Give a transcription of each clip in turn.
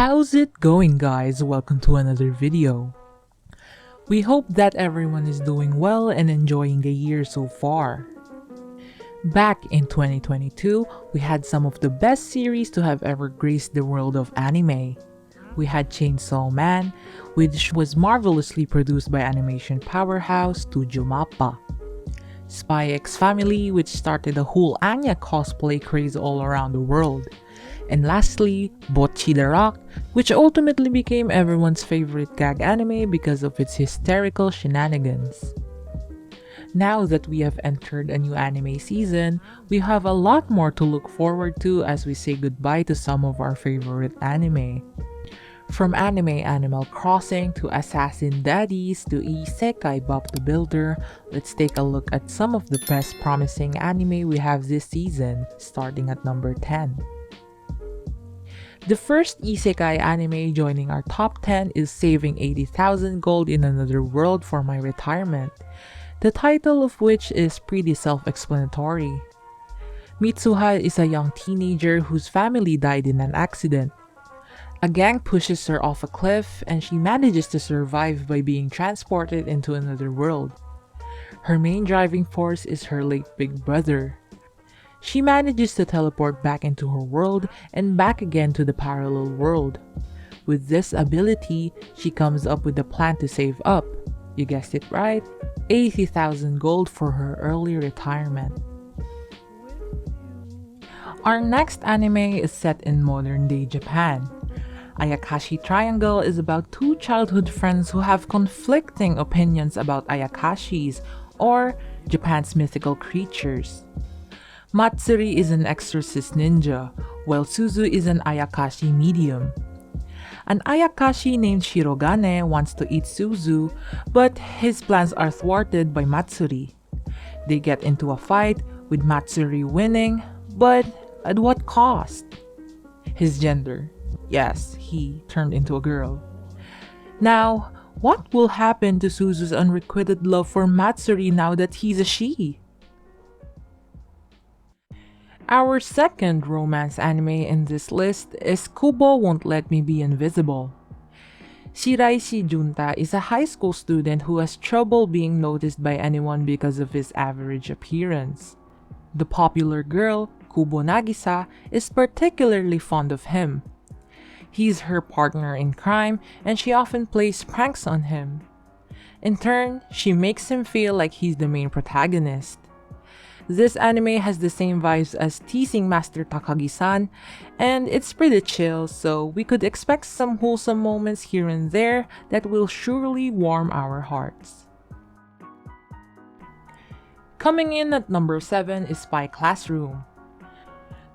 How's it going, guys? Welcome to another video. We hope that everyone is doing well and enjoying the year so far. Back in 2022, we had some of the best series to have ever graced the world of anime. We had Chainsaw Man, which was marvelously produced by animation powerhouse Studio Mappa. Spy X Family, which started a whole Anya cosplay craze all around the world. And lastly, Bocchi the Rock, which ultimately became everyone's favorite gag anime because of its hysterical shenanigans. Now that we have entered a new anime season, we have a lot more to look forward to as we say goodbye to some of our favorite anime. From anime Animal Crossing to Assassin Daddies to isekai Bob the Builder, let's take a look at some of the best promising anime we have this season, starting at number 10. The first isekai anime joining our top 10 is Saving 80,000 Gold in Another World for My Retirement, the title of which is pretty self-explanatory. Mitsuha is a young teenager whose family died in an accident. A gang pushes her off a cliff and she manages to survive by being transported into another world. Her main driving force is her late big brother. She manages to teleport back into her world and back again to the parallel world. With this ability, she comes up with a plan to save up, you guessed it right, 80,000 gold for her early retirement. Our next anime is set in modern-day Japan. Ayakashi Triangle is about two childhood friends who have conflicting opinions about Ayakashis, or Japan's mythical creatures. Matsuri is an exorcist ninja, while Suzu is an Ayakashi medium. An Ayakashi named Shirogane wants to eat Suzu, but his plans are thwarted by Matsuri. They get into a fight, with Matsuri winning, but at what cost? His gender. Yes, he turned into a girl. Now, what will happen to Suzu's unrequited love for Matsuri now that he's a she? Our second romance anime in this list is Kubo Won't Let Me Be Invisible. Shiraishi Junta is a high school student who has trouble being noticed by anyone because of his average appearance. The popular girl, Kubo Nagisa, is particularly fond of him. He's her partner in crime and she often plays pranks on him. In turn, she makes him feel like he's the main protagonist. This anime has the same vibes as Teasing Master Takagi-san, and it's pretty chill, so we could expect some wholesome moments here and there that will surely warm our hearts. Coming in at number 7 is Spy Classroom.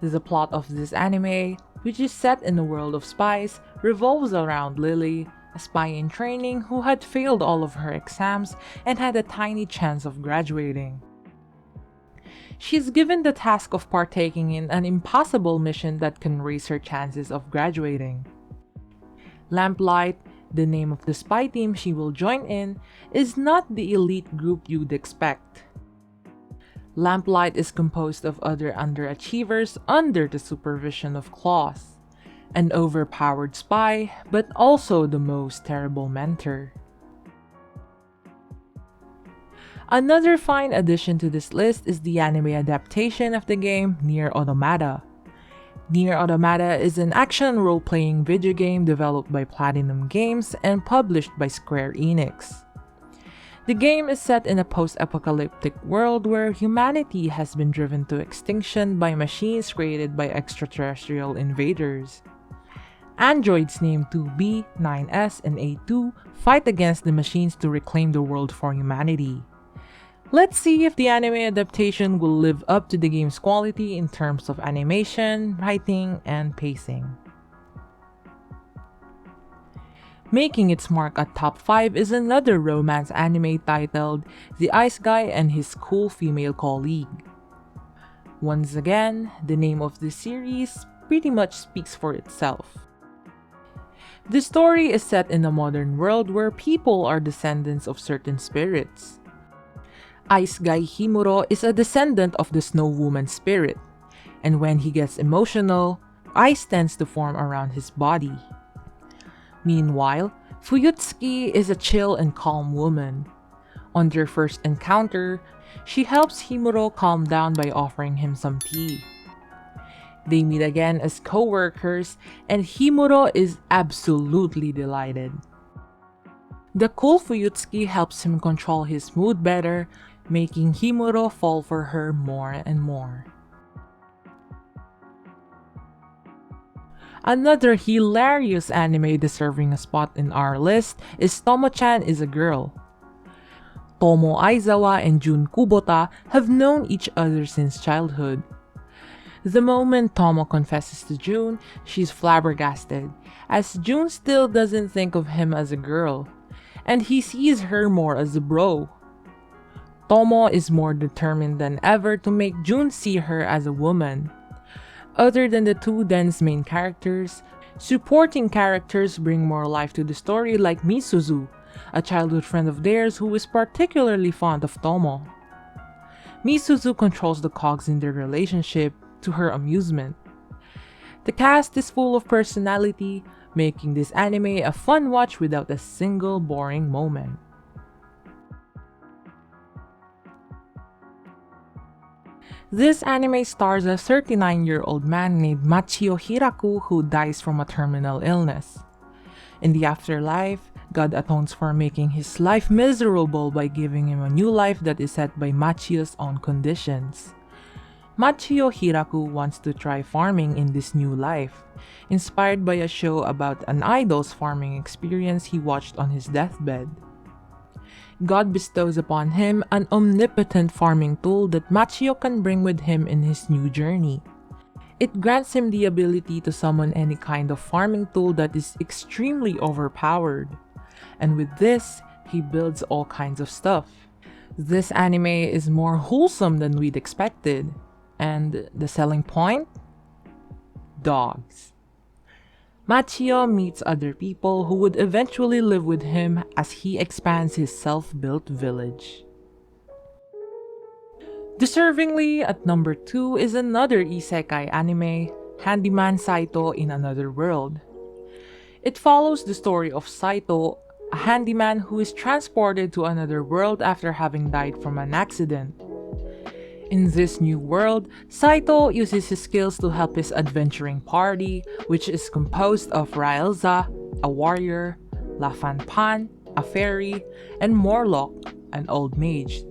The plot of this anime, which is set in the world of spies, revolves around Lily, a spy in training who had failed all of her exams and had a tiny chance of graduating. She's given the task of partaking in an impossible mission that can raise her chances of graduating. Lamplight, the name of the spy team she will join in, is not the elite group you'd expect. Lamplight is composed of other underachievers under the supervision of Claws, an overpowered spy, but also the most terrible mentor. Another fine addition to this list is the anime adaptation of the game NieR Automata. NieR Automata is an action role-playing video game developed by Platinum Games and published by Square Enix. The game is set in a post-apocalyptic world where humanity has been driven to extinction by machines created by extraterrestrial invaders. Androids named 2B, 9S, and A2 fight against the machines to reclaim the world for humanity. Let's see if the anime adaptation will live up to the game's quality in terms of animation, writing, and pacing. Making its mark at top 5 is another romance anime titled The Ice Guy and His Cool Female Colleague. Once again, the name of the series pretty much speaks for itself. The story is set in a modern world where people are descendants of certain spirits. Ice Guy Himuro is a descendant of the Snow Woman spirit, and when he gets emotional, ice tends to form around his body. Meanwhile, Fuyutsuki is a chill and calm woman. On their first encounter, she helps Himuro calm down by offering him some tea. They meet again as co-workers, and Himuro is absolutely delighted. The cool Fuyutsuki helps him control his mood better, making Himuro fall for her more and more. Another hilarious anime deserving a spot in our list is Tomo-chan is a Girl. Tomo Aizawa and Jun Kubota have known each other since childhood. The moment Tomo confesses to Jun, she's flabbergasted, as Jun still doesn't think of him as a girl, and he sees her more as a bro. Tomo is more determined than ever to make Jun see her as a woman. Other than the two dense main characters, supporting characters bring more life to the story, like Misuzu, a childhood friend of theirs who is particularly fond of Tomo. Misuzu controls the cogs in their relationship to her amusement. The cast is full of personality, making this anime a fun watch without a single boring moment. This anime stars a 39-year-old man named Machio Hiraku who dies from a terminal illness. In the afterlife, God atones for making his life miserable by giving him a new life that is set by Machio's own conditions. Machio Hiraku wants to try farming in this new life, inspired by a show about an idol's farming experience he watched on his deathbed. God bestows upon him an omnipotent farming tool that Machio can bring with him in his new journey. It grants him the ability to summon any kind of farming tool that is extremely overpowered. And with this, he builds all kinds of stuff. This anime is more wholesome than we'd expected. And the selling point? Dogs. Machio meets other people who would eventually live with him as he expands his self-built village. Deservingly, at number 2 is another isekai anime, Handyman Saitou in Another World. It follows the story of Saitou, a handyman who is transported to another world after having died from an accident. In this new world, Saitou uses his skills to help his adventuring party, which is composed of Raelza, a warrior, Lafanpan, a fairy, and Morlock, an old mage.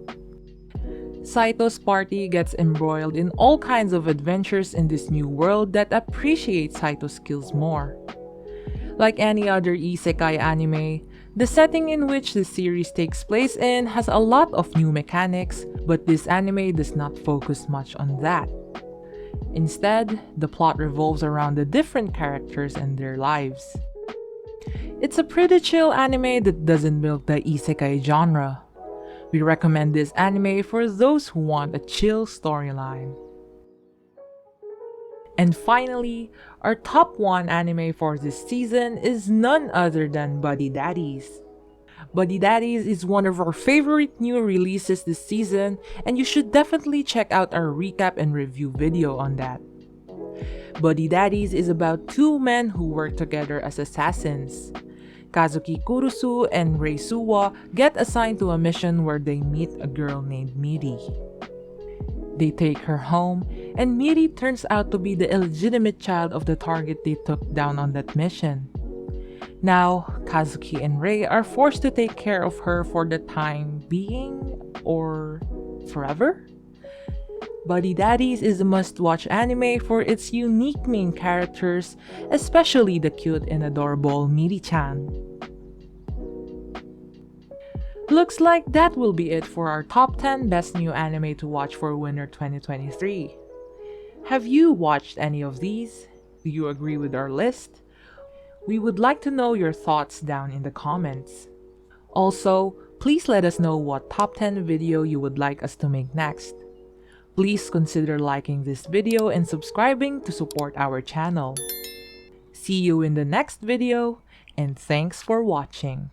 Saitou's party gets embroiled in all kinds of adventures in this new world that appreciate Saitou's skills more. Like any other isekai anime, the setting in which the series takes place in has a lot of new mechanics, but this anime does not focus much on that. Instead, the plot revolves around the different characters and their lives. It's a pretty chill anime that doesn't milk the isekai genre. We recommend this anime for those who want a chill storyline. And finally, our top 1 anime for this season is none other than Daddies. Daddies is one of our favorite new releases this season, and you should definitely check out our recap and review video on that. Daddies is about 2 men who work together as assassins. Kazuki Kurusu and Rei Suwa get assigned to a mission where they meet a girl named Miri. They take her home, and Miri turns out to be the illegitimate child of the target they took down on that mission. Now, Kazuki and Rei are forced to take care of her for the time being, or forever? Daddies is a must-watch anime for its unique main characters, especially the cute and adorable Miri-chan. Looks like that will be it for our top 10 best new anime to watch for winter 2023. Have you watched any of these? Do you agree with our list? We would like to know your thoughts down in the comments. Also, please let us know what top 10 video you would like us to make next. Please consider liking this video and subscribing to support our channel. See you in the next video, and thanks for watching.